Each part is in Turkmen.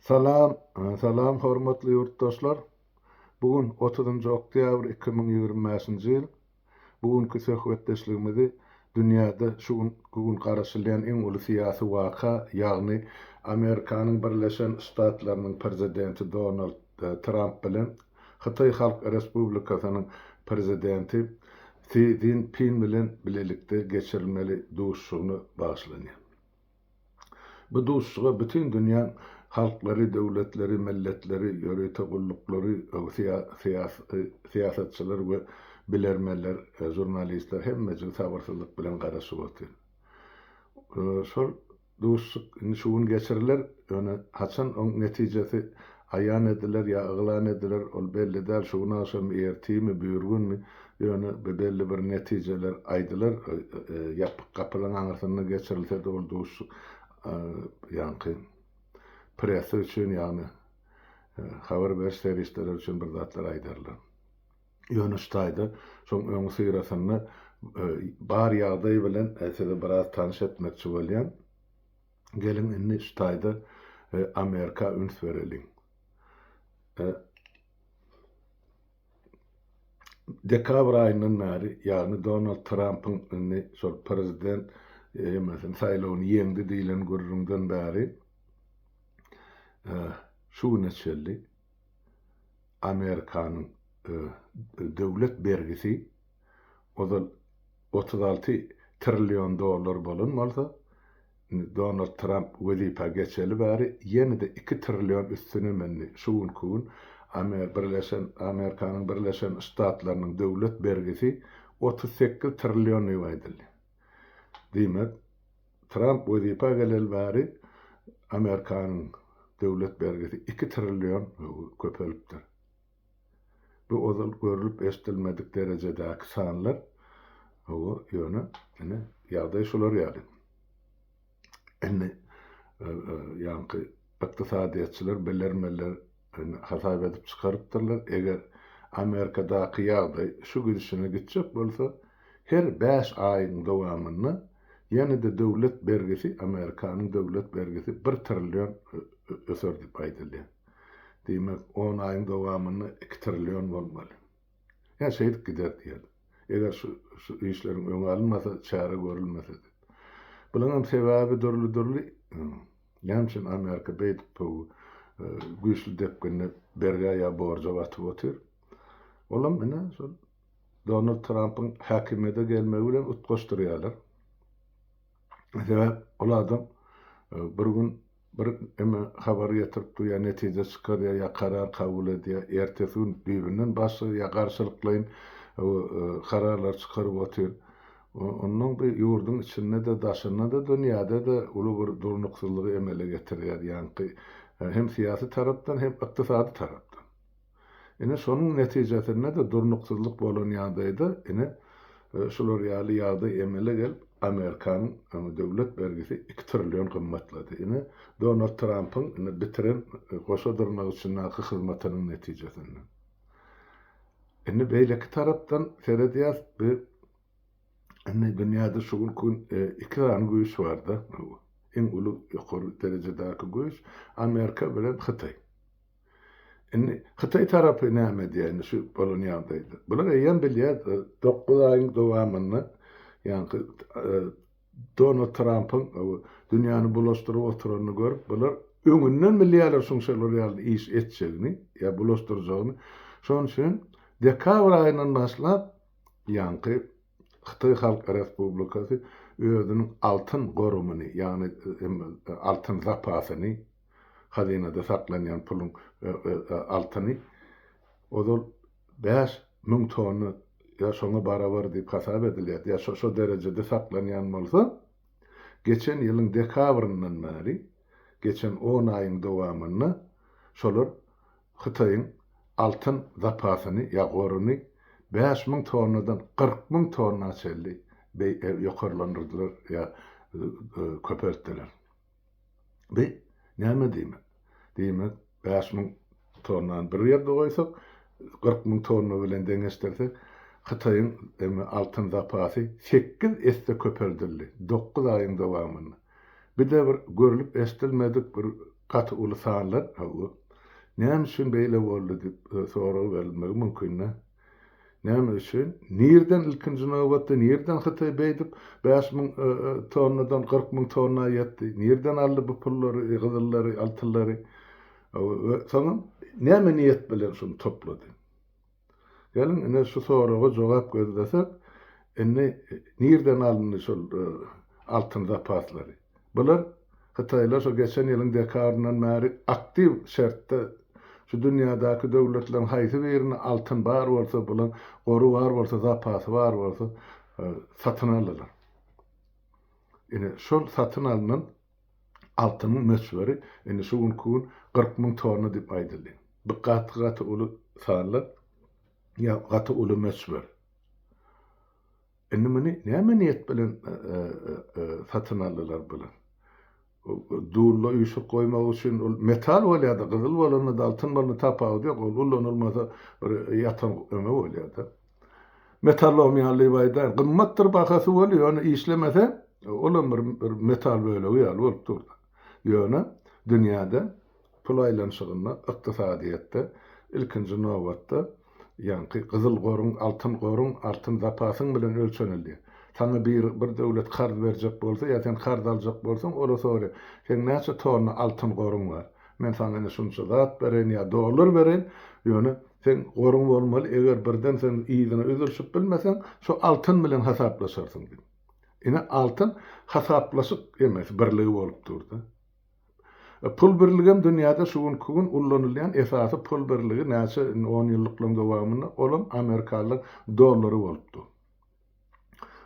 Salam hormatly yurtdaşlar. Bugün 30 oktyabr 2020 ýyl. Bugünkü söhbetdeşligimizi dünýäde şu gün garaşylýan eň uly syýasy waka, ýagny Amerikanyň Birleşen Ştatlarynyň prezidenti Donald Trump bilen Hytaý Halk Respublikasynyň prezidenti Xi Jinping bilen bilelikde geçirilmeli duşugyny başlanýar. Bu duşuga bütün dünýä halkları, devletleri, milletleri, yönetim gullukları, siyasetçiler ve bilermeler, jurnalistler hemmesi sabırsızlık bilen garaşyp otur. Şol duşuk şuun geçiriler, öne haçan on neticesi ayan ediler ya ıglan ediler, ol belli der, şuuna aşam ertimi, büyürgün mi, öne belli bir neticeler aydılar, yapık kapılan anırsını geçirilse de ol duşuk, yankı, presi üçün ýagny habar beriş serişleri üçün bir zatlar aýdarlar. Ýönüşdaýda şoň öňü syrasyny bar ýagdaý bilen size biraz tanış etmekçi bolýan. Gelin indi ştaýda Amerika üns bereliň. Dekabr aýynyň bäri ýagny Donald Trump'yň şol prezident mesela saýlawyny ýeňdi diýilen gürrüňden bäri şu neçeli Amerikanyň döwlet bergisi o 36 trilyon dolar bolunmalsa Donald Trump wezipa geçeli bäri ýene-de 2 trilyon üstüne menni şuun kun Amerikanyň Birleşen Ştatlarynyň döwlet bergisi 38 trilyon ýaýdyldy. Diýmek Trump wezipa gelel bäri Amerikanyň döwlet bergisi 2 trilyon köpelipdir. Bu ozal görülüp estilmedik derecedäki sanlar o ýöne ýagdaý şolar ýaly. Indi ýanky ykdysadyatçylar bilermeler hasap edip çykarypdyrlar. Eger Amerikadaky ýagdaý şu gidişine gitjek bolsa her 5 aýyň dowamyny ýene-de döwlet bergisi Amerikanyň döwlet bergisi 1 trilyon ösür dip aýdyldy. Diýmek 10 aýyň dowamyny 2 trilyon bolmaly. Ýa şeýdik gider diýer. Eger şu işleriň öňe alınmasa, çäre görülmese. Bularň sebäbi dörli. Ýa-ni Amerika beýdip bu güýçli depgini berge ýa borja batyp otur. Olam mene şol Donald Trump'yň häkimete gelmegi bilen utgaşdyrýarlar. Mesela oladam bir gün bir habar ýetirip ýa netije çykarýar ýa karar kabul edýär. Ertesi gün birbirinden başy ýa garşylyklaryň kararlar çykaryp otur. Onuň bir ýurduň içinde de daşyna da dünýäde de uly bir durnuksuzlygy emele getirýär. Ýani hem syýasy tarapdan hem ykdysady tarapdan. Ene şonuň netijesinde de durnuksuzlyk bolan ýagdaýda şolar ýaly ýagdaý emele gelip Amerikanyň döwlet bergisi 2 trilyon gymmatlady. Donald Trump'yň bitiren goşa durmak üçin hyzmatynyň netijesinde. Beýleki tarapdan seredýär bir dünýäde şu gün 2 tane güýç bar da. Eň uly ýokary derejedäki güýç Amerika bilen Hytaý. Hytaý tarapy näme diýär şu bolan ýagdaýda. Bular eýen bilýär 9 aýyň dowamyny ýani Donald Trump'yň dünýäni bulaşdyryp oturanyny görüp bular öňünden bilýärler şoňşalar ýaly iş etjegini ýa bulaşdyryjagyny. Şoň üçin dekabr aýynyň başlap ýani Hytaý Halk Respublikasy özüniň altyn gorumyny ýani altyn zapasyny hazinada saklanýan puluň altyny odol 5.000 tonu ýa şoňa barabar diýip hasap edilýär. Ýa şo derecede saklanýan bolsa, geçen ýylyň dekabryndan bäri, geçen 10 aýyň dowamyny şolar Hytaýyň altyn zapasyny ýa goruny 5.000 tonadan 40.000 tona çeldi ýokarlandyrdylar ýa köpeltdiler. Be näme diýmek? Diýmek 5.000 tonadan bir ýerde goýsak 40.000 tona bilen deňeşdirsek Hytaýyň altyn zapasy 8 esde köpeldildi. 9 aýyň dowamyny. Bir de bir görülüp estilmedik bir gaty uly sanlar näme üçin beýle boldy diýip soraw bermek mümkin. Näme üçin? Nirden ilkinji nowbatda nirden Hytaý beýdip 5000 tonnadan 40.000 tonna ýetdi. Nirden aldy bu pullary, gyzyllary, altynlary? Soňra näme niýet bilen şunu toplady? Gelin ene şu soraga jogap gözlesek, ene nirden alındy şol altyn zapaslary? Bular Hytaýlar şo geçen ýylyň dekabryndan bäri aktiv şertde şu dünýädäki döwletlerin haýsy birini altyn bar bolsa, bulan goru bar bolsa, zapasy bar bolsa satyn alýarlar. Ine şol satyn alynan altynyň möçberi ene şu gün 40.000 tonna diýip aýdyldy. Bu gaty uly sanlar ýa gaty uly möçber. Ene meni näme niýet bilen satyn alýarlar bular? Durla ýuşup goýmak üçin metal bolýardy, gyzyl bolany da altyn bolany tapag diýip ullanylmasa bir ýatan öme bolýardy. Metal olmaýanly baýda gymmatdyr bahasy bolýar, ony işlemese olam bir metal bölegi ýaly bolup durdy. Ýöne dünýäde pul aýlanşygyna, ykdysadyýetde ilkinji nowbatda ýa-ni gyzyl goruň, altyn zapasyň bilen ölçenildi. Sana bir döwlet karz berjek bolsa, ýa sen karz aljak bolsaň, ola sory, sen näçe tonna altyn goruň bar? Men sana şunça zat beren ýa dolar beren, ýöne sen goruň bolmaly, eger birden sen ýygyny üzülşip bilmeseň, şu altyn bilen hasaplaşarsyň. Ine altyn hasaplaşyk emes, birligi bolup durdy. Pul birligem dünýäde şu gün ullanylýan esasy pul birligi näçe 10 ýyllyk dowamyny olam Amerikalylar dollary bolupdy.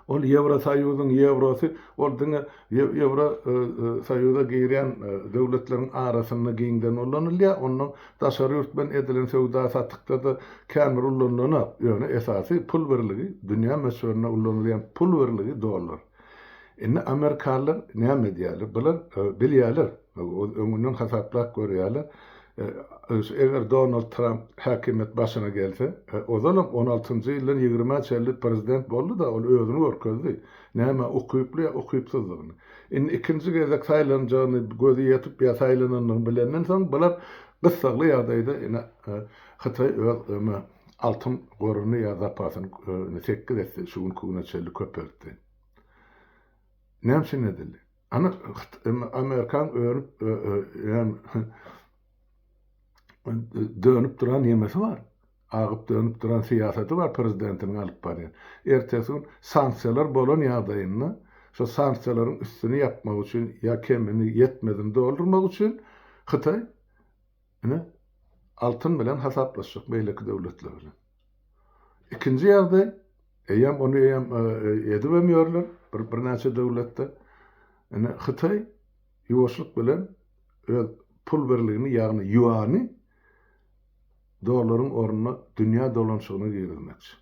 Ol Ýewrosaýyzyň ýewrosy, ol diňe Ýewrosaýyza giren döwletlerin arasyna giňden ullanylýar, onuň daşary ýurtmen edilen söwda satykda da kämir ullanylýar. Ýöne esasy pul birligi, dünýä meşhuruna ullanylýan pul birligi dollar. Indi Amerikalılar näme diýerler? Bular bilýärler. Öňünden hasaplap görýärler. Eger Donald Trump häkimet başyna gelse, o zaman 16-njy ýyldan 20-nji ýyl prezident boldy da ol özüni görkezdi. Näme okuyupsuzlygyny. Indi ikinji gezek saýlanjany gözi ýetip ýa saýlananyny bilenden soň bular gysgly ýagdaýda Hytaý öz altyn goruny ýa zapasyny tekil etdi, şu gün çelli köpeldi. Näme şeň edildi? Ana Amerikan dönüp duran ýemesi bar. Agyp dönüp duran siýasaty bar prezidentiniň alyp barýan. Ertesi gün sanksiýalar bolan ýagdaýynda, şo sanksiýalaryň üstüni ýapmak üçin ýa kemini ýetmedin doldurmak üçin Hytaý altyn bilen hasaplaşyk beýleki döwletler bilen. İkinji ýagdaý eýem onu edibemýärler bir näçe döwletde. Hytaý ýuwaşlyk bilen pul birligini ýagny yuany dollaryň ornuna dünýä dolanşygyna girilmekçi.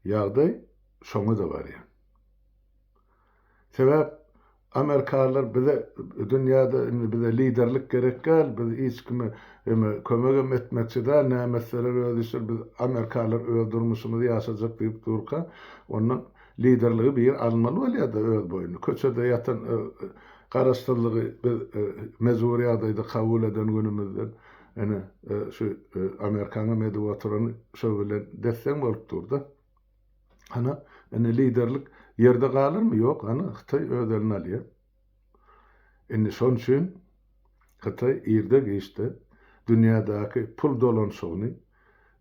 Ýagdaý şoňa da barýar. Sebäp Amerikalılar bize dünýäde bize liderlik gerek gel, biz hiç kime kömek etmekçi de nämeseler ödüşür, biz Amerikalılar öz durmuşymuzy ýaşajak diýip durka, onun liderligi bir almaly bolýar da öz boýuny. Köçede ýatan garaşdyrlygy biz mezuri ýagdaýda kabul eden günümizden şu Amerikanyň medwatyryny şo bilen desem bolup durdy. Ana liderlik yerde galyrmy? Ýok, ana Hytaý öz eline alýar. Indi şoň üçin Hytaý ýerde geçdi. Dünýädäki pul dolanşygyny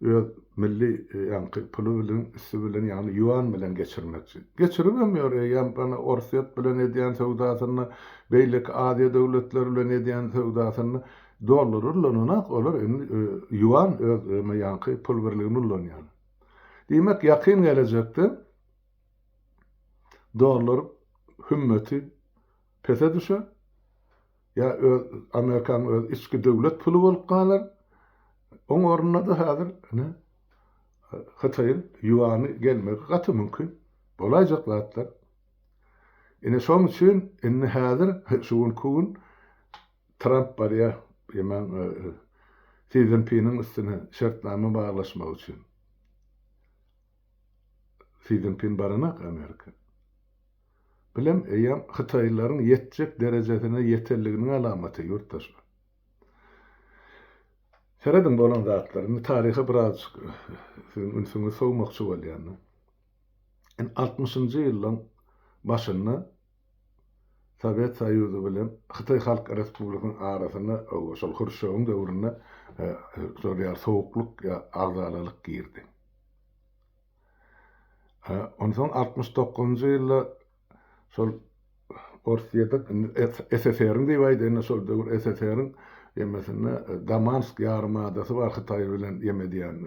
öz milli ýa-ni pulu bilen, üstü bilen, ýa-ni yuan bilen geçirmekçi. Geçiribemýär, ýa bana Orsiýet bilen edýän söwdasyny, beýleki Aziýa döwletleri bilen edýän söwdasyny dollar ullanynak olar yuan öz ýa-ni pul birligini ullanýar. Diýmek ýakyn gelecekde dollar hümmeti pese düşer. Ya Amerikan öz içki döwlet pulu bolup galar. Oň ornuna da häzir Hytaýyň yuany gelmek gaty mümkin. Bolajak zatlar. Ine şoň üçin häzir şu gün Trump barýar, ýa-ni Xi Jinping'in üstüne şertname baglaşmak üçin. Xi Jinping baranak Amerika. Bilem eýem Hytaýlaryň ýetjek derejesine ýeterliginiň alamaty ýurtdaşlar. Seredin bolan zatlaryny taryhy biraz ünsüňi sowmakçy bolýan. 60-njy ýyllaryň başynda Sovet Soýuzy bilen Hytaý Halk Respublikasynyň arasyna şol Hurşewň döwründe soýar sowukluk ýa agzalalyk girdi. Ondan 69-njy ýylda şol Orsiýada SSR-iň diýýärdi, şol döwür SSR-iň ýemesine Damansk ýarymadaty bar Hytaý bilen ýemedýän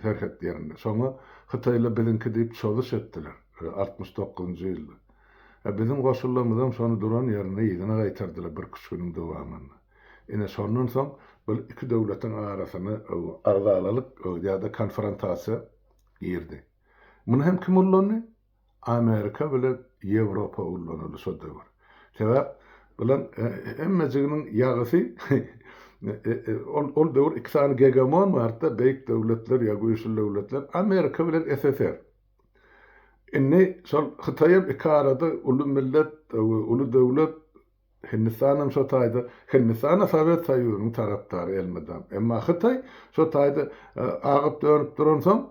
serhetlerinde. Soňra Hytaýla bilinki diýip çöwüş etdiler 69-njy ýylda. Bizim goşullarymyzdan şonu duran ýerine ýygyna gaýtardylar bir küçüniň dowamynda. Ine şondan soň bu iki döwletiň arasyna agzalalyk ýa-da konfrontasiýa girdi. Muny hem kim ullandy? Amerika bilen Ýewropa ullandy şo döwür. Sebäp bilen emmejiginiň ýagysy ol döwür iki sany hegemon barda beýik döwletler ýa güýçli döwletler Amerika bilen SSR. Inni şol Hytaýa iki arada uly millet, uly döwlet Hindistanyň şo taýda, Hindistan Sowet Soýuzynyň tarapdary elmedem. Emma Hytaý şo taýda agyp dönüp duran soň,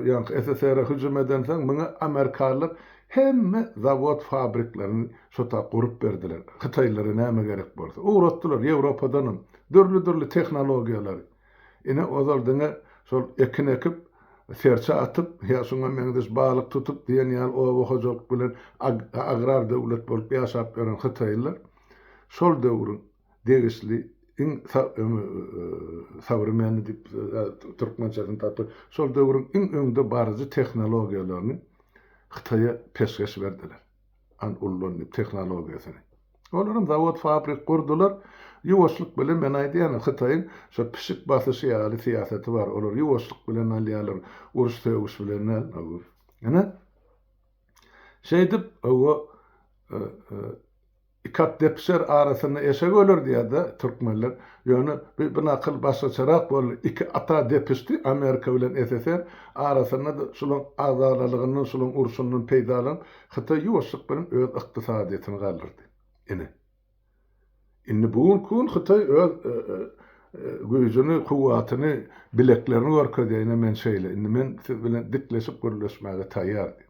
ýa-ni SSR-e hüjüm eden soň muňa Amerikalılar hemme zawod fabriklaryny şo taýda gurup berdiler. Hytaýlara näme gerek bolsa, uğratdylar Ýewropadan dörli tehnologiýalary. Ine ozaldyňa şol ekin ekip serçe atıp, ya şuna meňdes balyk tutup diýen ýaly o hojalyk bilen agrar döwlet bolup ýaşap ýören Hytaýlar şol döwrüň degisli iň savremeny diýip türkmençäsiň tapy şol döwrüň iň öňde barjy tehnologiýalaryny Hytaýa peşkeş berdiler. Ullan tehnologiýasyny. Olaryň zawod fabrik kurdular. Ýuwaşlyk bilen men aýdýan Hytaýyň şo pişik basyşy ýaly siýasety bar. Olar ýuwaşlyk bilen alýarlar, uruş töwüş bilen alýar. Ene şeýdip o ikat depser arasyna eşe göler diýdi türkmenler. Ýöne bir nakıl başgaçarak bol iki ata depisti Amerika bilen SSR arasyna da şolaň azalalygynyň, şolaň uruşunyň peýdalan Hytaý ýuwaşlyk bilen öz ykdysadyýetini galdyrdy. Ene inni bugun kun Hytaý öz güýjüni, kuwatyny, bileklerini görkezýärine men şeýle. Inni men siz bilen dikleşip görleşmäge taýýardy.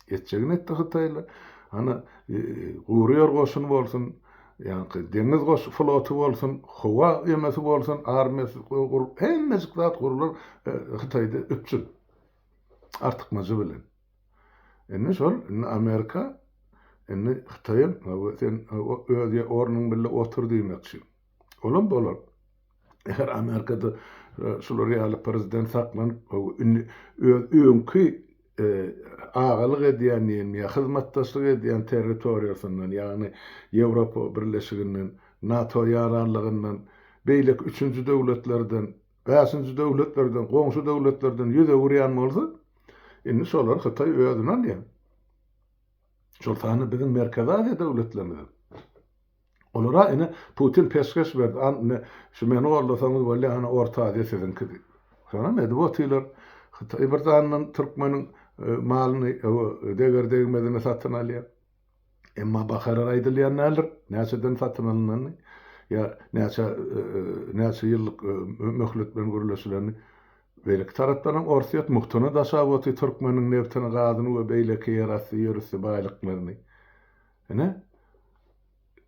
Etjegin etdi Hytaýlar. Ana gurýar goşun bolsun, ýa-ni deňiz goş floty bolsun, howa ýemesi bolsun, armiýasy gurup, hemmesi zat gurular Hytaýda öpçün. Artykmajy bilen. Enne şol Amerika enne Hytaýa sen öýe ornuň bilen otur diýmekçi. Olam bolar. Eger Amerikada şular ýaly prezident saklanyp öňki agalyk edýän ýa hyzmatdaşlyk edýän territoriýasyndan, ýagny Ýewropa Birleşiginiň, NATO ýararlygyndan, beýlek üçünji döwletlerden, beşinji döwletlerden, goňşy döwletlerden ýüze gurýan bolsa, indi şolar Hytaý özüni alýar. Şol tany bizim Merkez Aziýa döwletlerimiz. Olara ine Putin peşkeş berdi. Şu meni gollasaňyz bolýar, ana Orta Aziýa sizinki. Şona medwatlar Hytaý bir zanyň türkmeniň malyny degerdegmedine satyn alýar. Emma baharar aýdylýan näler? Näçeden satyn alynany? Ya näçe ýyllyk möhlet bilen görüleşlerini beýleki tarapdan Orsiýat muhtuna daşawaty türkmeniň newtini gazyny we beýleki ýerasy ýörüsli baýlyklaryny. Ene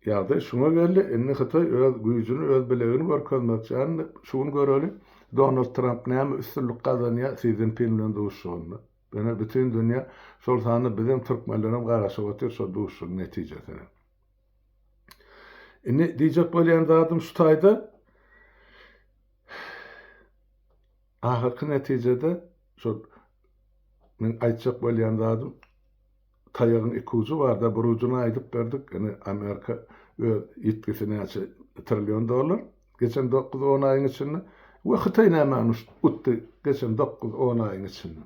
ýa-da şuňa geldi, indi Hytaý öz güýjüni, öz bilegini görkezmekçi. Şuny göreli, Donald Trump näme üstünlük gazanýar Xi Jinping bilen duşşunda. Bana bütün dünýä şol sany bizim türkmenleriň garaşyp otur şo duşşun netijesine. Indi diýjek bolýan zatym şu taýda ahyrky netijede şol men aýtjak bolýan zatym taýagyň iki uju bar da bir ujuny aýdyp berdik. Ene Amerika ýetgisine näçe trillion dollar geçen 9-10 aýyň içinde we Hytaý näme utdy geçen 9-10 aýyň içinde.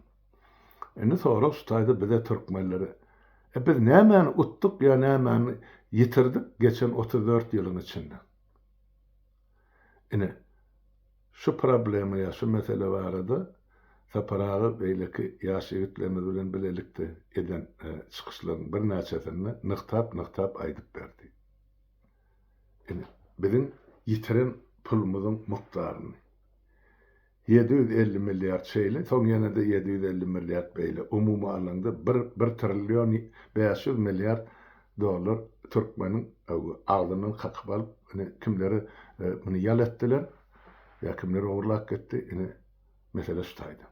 Ene sonra şu taýda bize türkmenleri biz näme utdyk ýa näme ýitirdik geçen 34 ýylyň içinde. Ene şu problemi ýa şu mesele barada Saparağı beýleki ýaş ýigitlerimiz bilen bilelikde eden çykyşlaryň bir näçesini nıktap aýdyp berdi. Bizim yitiren pulumyzyň mukdaryny 750 milyar şeýle, soň ýene de 750 milyar beýle umumy alanda 1 trillion 500 milyar dolar Türkmeniň agdynyň kakyp alyp kimleri muny ýal etdiler, ýa kimleri ogurlap getdi, mesele şu taýdy.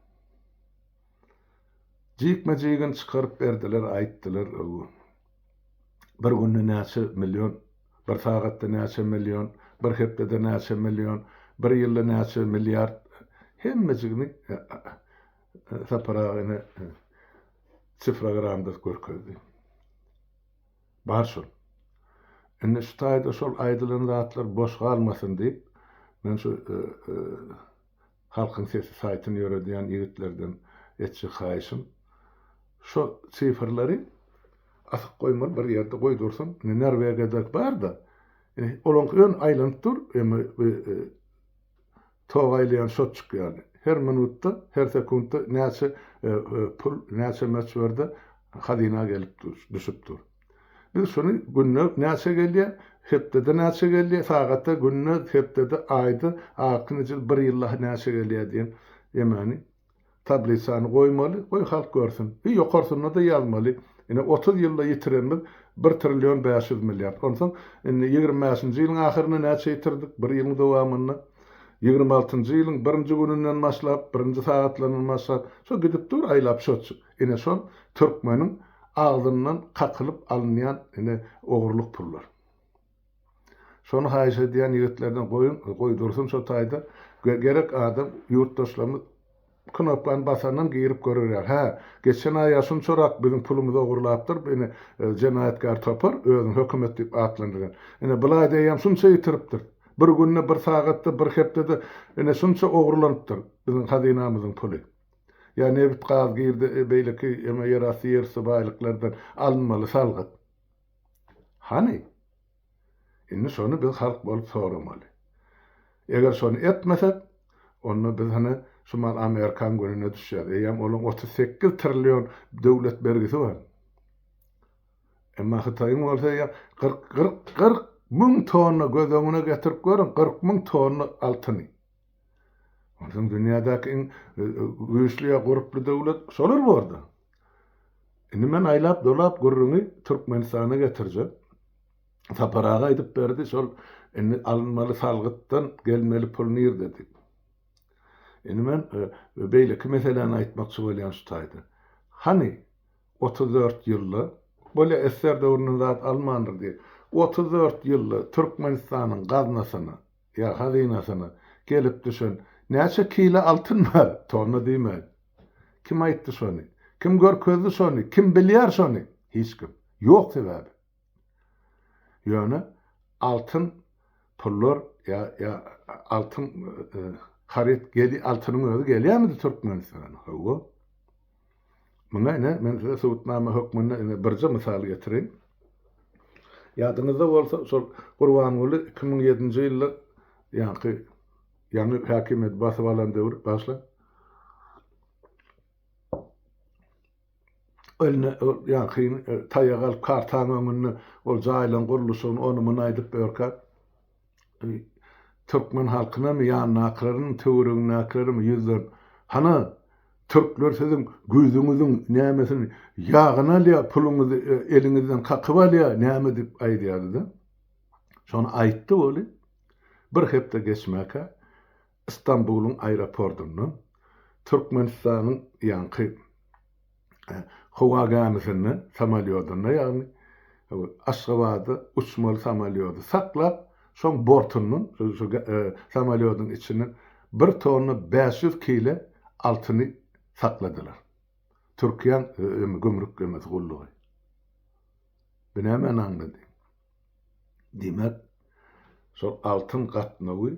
Jikme-jigin çykaryp berdiler, aýtdylar, bir günde näçe milyon, bir sagatda näçe milyon, bir hepdede näçe milyon, bir ýylda näçe milyar, hemmejigini saparagyny sifragramda görkezdi. Bar şol. Indi şu taýda şol aýdylan zatlar boş galmasyn diýip, men şu halkyň sesi saýtyny ýöredýän ýigitlerden etçi haýşym, şu sifrlary asyp goýmaly bir ýerde goýdursun, Norwegiýada bar da, olaň ön aýlanyp dur, togaýlayan şot çykýar. Her minutda, her sekundda näçe pul, näçe meçberde hazina gelip düşüp dur. Biz şonu günlük näçe gelýär, hepdede näçe gelýär, sagatda, günlük, hepdede, aýda, akynyjy bir ýylda näçe gelýär diýen ýemani tablisany goýmaly, goý halk görsün. Ýokarsyna da ýazmaly. 30 ýylda ýitirenmiz 1 trillion 500 milyar. Onsoň 25-nji ýylyň ahyryna näçe ýitirdik? 1 ýylyň dowamyna 26-njy ýylyň 1-nji gününden başlap, 1-nji sagatlaryndan başlap, şo gidip dur aýlap şotçuk. Şol Türkmeniň agdyndan kakılıp alınýan ogurluk pullar. Şonu haýyş edýän ýigitlerden goýdursun şo taýda gerek adam ýurtdaşlarymyz knopkany basandan girip görürler. Geçen ay ýaşyn çorak bizim pulumuzy ogurlapdyr. Beni jenaýatkar topar, özüň hökümet diýip atlandyran. Bulay diýýäm şunça ýitiripdir. Bir günde, bir sagatda, bir hepdede şunça ogurlanypdyr bizim hazinamyzyň puly. Ýa nebit gaz girdi, beýleki ýerasy ýersi baýlyklardan alınmaly salgyt. Hani? Indi şonu biz halk bolup soramaly. Eger şonu etmesek, onu biz şumal Amerikan gününe düşýär. Eýem olaň 38 trillion döwlet bergisi bar. Emma Hytaýyň bolsa 40 ming tonna gözüňe getirip görün, 40 ming tonna altyny. Ondan dünýädäki güýçli guruply döwlet şolar bardy. Indi men aýlap dolap gurruny Türkmenistana getirjek. Saparaga aýdyp berdi, şol indi alınmaly salgytdan gelmeli pul nir dedi. Indi men beýleki meseleni aýtmakçy bolýan şu taýda. Hani 34 ýylda bolýa eser döwründen zat almandyr diýip 34 ýylda Türkmenistanyň gaznasyna ýa hazinasyna gelip düşen näçe kilo altyn bar? Tonna diýmän. Kim aýtdy şonu? Kim görkezdi şonu? Kim bilýär şonu? Hiç kim. Ýok sebäbi. Ýöne altyn pullar ýa altyn harit altynyň özü gelýärmi Türkmenistana? Hawa. Muňa men size Suwutnama hökmüne birje mysal getirin. Ýadyňyzda bolsa şol Gurbanuly 2007-nji ýylda ýa-ni häkimet basyp alan döwür başla. Ölne taýagal kartan öňünde ol jaýlan guruluşyny onu muny aýdyp berkä. Türkmen halkyna mı ýa naklaryň töwrüň naklaryň ýüzler hana Türkler sizin gözüňiziň nämesini ýagyna alýar, puluňyzy eliňizden kakyp alýar, näme diýip aýdýardy. Şonu aýtdy boli. Bir hepde geçmäke İstanbul'un aeroportundan Türkmenistanyň ýanky howa gamasyny samalyotuna ýagny Aşgabatda uçmaly samalyoty saklap, şoň bortundan şu samalyotyň içinden 1 tonna 500 kilo altyny sakladylar. Türkiýe gümrük mesullugy. Binemen anlady. Demek şol altyn gatnawy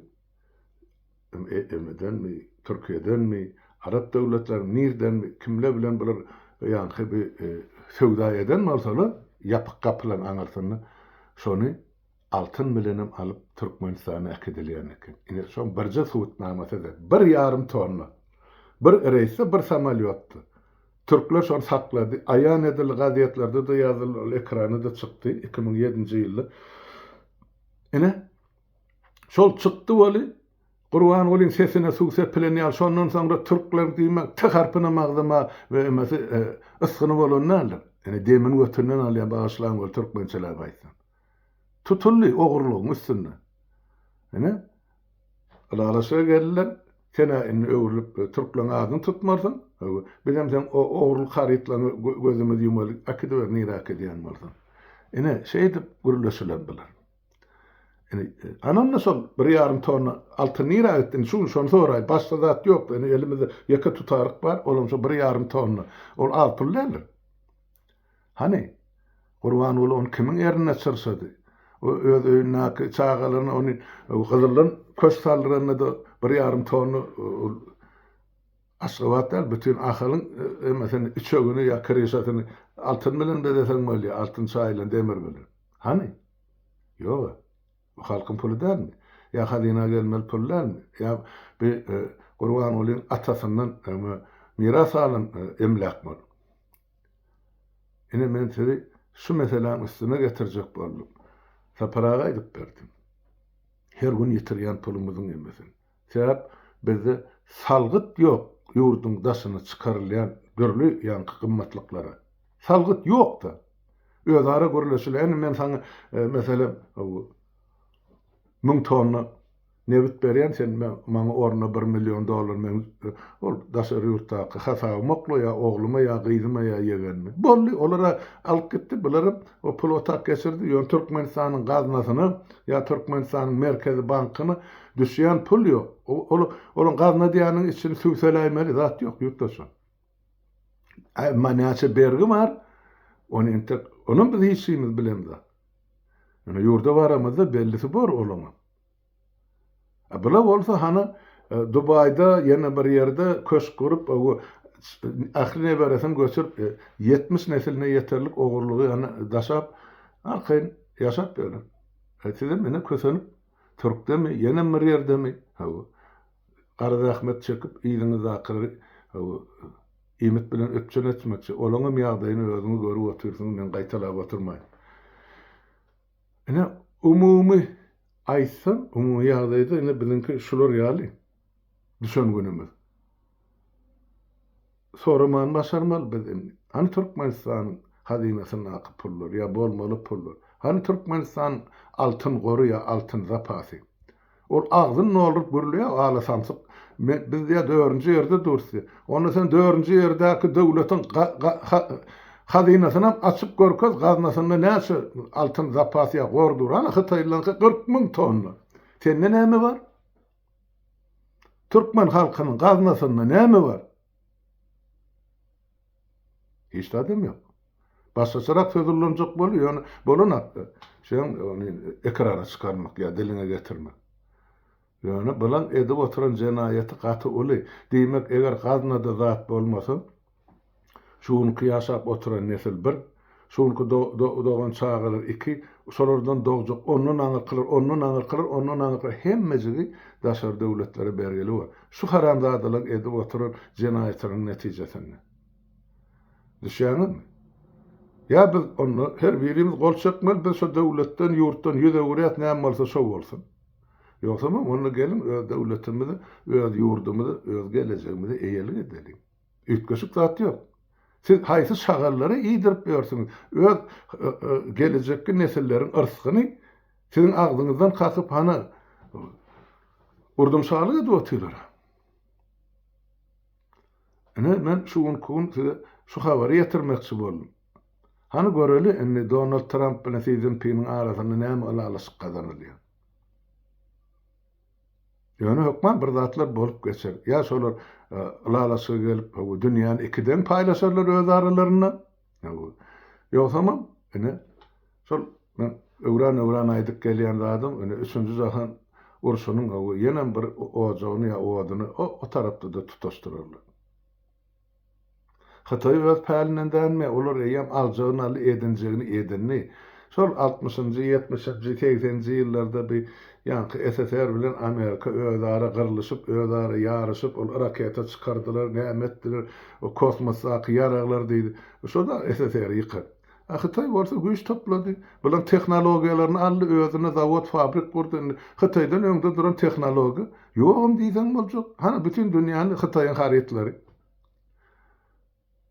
emeden mi, Türkiýeden mi, Arap döwletleri nirden mi, kimle bilen bular ýa-ni bir söwda eden bolsalar, ýapyk gapylan aňarsyny şonu altyn bilenem alyp Türkmenistana äkedilýän eken. Ine şol birje Suwutnamasy 1,5 tonna Bir reýse bir samalyotdy. Türkler şonu saklady. Aýan edildi gazetlerde de ýazyldy, ekrana da çykdy 2007-nji ýylda. Ene şol çykdy boly. Gurban bolyň sesine suw sepileni ýal. Şondan soňra türkler diýmek tek harpyna magdyma we emesi ysgyny bolanlar. Yani demin götürünen alýan bagyşlan bol türkmençeler gaýtsa. Tutully ogurlugyň üstünde. Ene alaşa geldiler. Sene inni öwrülip türklerin adyny tutmarsan, bilem sen o ogurlyk harytlaryny gözüme diýmeli, akide ber nira akediýän bolsa. Ene şeýdi gürleşiler biler. Anam nasıl bir yarım tonna altın nira ettin şunu sonra başta zat yok. Yani elimizde yaka tutarık var. Olumsa bir yarım tonna. Ol altın lerler. Hani Kurban ol on kimin erine çırsadı. O öz öyünnaki çağalarına onun kızılın köş sallarına da bir yarım tonna aşgavatlar bütün ahılın mesela içögünü ya kırışatını altın bilen de desen böyle altın çayla demir bilen. Hani? Yok. Halkın pulu der mi? Ya hadina gelmel pul der mi? Ya bir Kurban olayın atasından miras alan emlak mı? Yine men sizi şu meselem üstüne getirecek boldum. Saparağa edip verdim. Her gün yitirýän pulumuzun emesin. Sebäp bizde salgyt yok. Yurdun daşyny çykarylýan görli ýanky gymmatlyklara. Salgyt yok da. Özara görleşilen men sana mesela 1000 tonna nebit berýän sen maňa orna $1 milyon men ol daşary ýurtdaky hasa moklo ya ogluma ya gyzyma ya ýegenmi. Bolly olara alyp gitdi bilerim o pul otak geçirdi. Ýön Türkmenistanyň gaznasyny ya Türkmenistanyň merkezi bankyny düşýän pul ýok. Olun gazna diýanyň içini süwseläýmeli zat ýok ýurtdaşa. Manýaça bergi bar. Onun biz hiçimiz bilemdi. Yani yurda varamızda bellisi bor olama. Bula bolsa hana Dubay'da yine bir yerde köşk kurup ahri neberesin göçürüp 70 nesiline yeterlik ogurluğu yani daşap arkayın yaşap böyle. Size mene kösönüp Türk'te mi yine bir yerde mi? Arada Ahmet çekip iyiliğiniz akırı imet bilen öpçön etmekçi. Olağım yağdayını özünü görüp otursunuz men qaytalap oturmayın. Ene umumi aýtsam, umumi ýagdaýda ene bilinki şular ýaly. Düşen günümüz. Soraman başarmaly bizim. Hani Türkmenistan hadinasyna akyp pullar ya bolmaly pullar. Hani Türkmenistan altın goru ya altın zapasy. Ol agzyn nolup görülýär ala samsyk. Biz de 4-nji ýerde dursy. Onda sen 4-nji ýerdäki döwletiň hadinasyna açyp görkäz gaznasyna näçe altın zapasya gordur. Ana Hytaýlanka 40.000 tonna. Sende näme bar? Türkmen halkynyň gaznasyna näme bar? Hiç tadım yok. Başlasarak sözülünecek bolýar. Bolanatdy. Şeň ony ekrana çykarmak ya diline getirmek. Yani bilen edip oturan jenaýaty gaty uly. Diýmek eger gaznada zat bolmasa şunu kıyasap oturan nesil bir, şunu doğan çağırır iki, solardan doğacak, onun anır kılır, hemmecigi daşar devletleri bergeli var. Şu haramzadalık edip oturan cinayetlerin neticesinde. Düşýäňizmi mi? Ya biz onu her birimiz gol çekmeli, biz şu devletten, yurttan, yüzeguriyat näme bolsa şo bolsun. Yoksa mı onu gelin öz devletimizi, öz yurdumuzu, öz geleceğimizi eýelik edelim. Ütköşük zat yok. Siz haýsy şagallara iýdirip berýärsiňiz. Öz gelecekki nesillerin ırskyny sizin agzyňyzdan kaçyp hana urdumşalyk edip oturýar. Men şu habary ýetirmekçi boldum. Hani göreli indi Donald Trump bilen Xi Jinping'in arasynda näme alalysyk gazanylýar. Ýöne hökman bir zatlar bolup geçer. Ya şolar alalasy gelip bu dünýäni ikiden paýlaşarlar öz aralaryna. Ýoksam ene şol men öwran aýdyp gelýän zadym ene 3-nji jahan uruşunyň ýene bir ojagyny ya owadyny o tarapda da tutaşdyrarlar. Hataý öz pälinden mi olar ýam aljagyny edinjegini edinni. Sol 60-njy, 70-njy, 80-njy ýyllarda bir ýanky SSR bilen Amerika özara gyrlyşyp, özara ýaryşyp, ol raketa çykardylar, näme etdiler, o kosmosdaky ýaraglar diýdi. Şoda SSR ýykyp. Hytaý bolsa güýç toplady. Bular tehnologiýalaryny aldy, özüne zawod, fabrik kurdy. Hytaýdan öňde duran tehnologi ýogum diýsen boljak. Hana bütün dünýäni Hytaýyň harytlary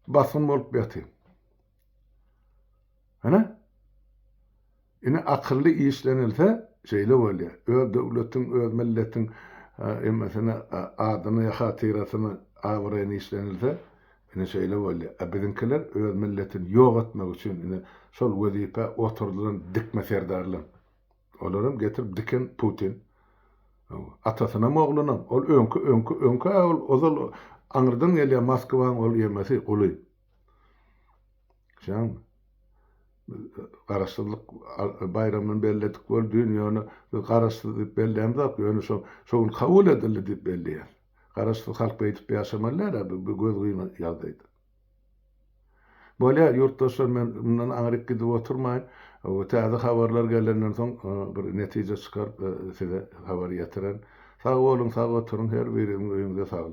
basyn bolup ýaty. Hana? Ine akıllı işlenilse şeýle bolýar. Öz döwletiň, öz milletiň emesine adyny, hatyrasyny awraýan işlenilse ine şeýle bolýar. Bizimkiler öz milletini ýok etmek üçin ine şol wezipe oturdulan dikme serdarlar. Olaram getirip diken Putin. Atasyna oglunam. Ol öňkü ol ozal aňyrdan gelýän Moskwaň ol ýemesi uly. Şam garaşsyzlyk bayramyny belledik bol dünýäni garaşsyz diýip bellemzak ýöne şoň kabul edildi diýip belleýär. Garaşsyz halk beýtip ýaşamallar bu göz güýme ýazdydy. Bolýa ýurtdaşlar men bundan aňryk gidip oturmaýyn. O täze habarlar gelenden soň bir netije çykaryp size habar ýetiren. Sag bolun, sag oturun, her biriňiz öýüňizde sag.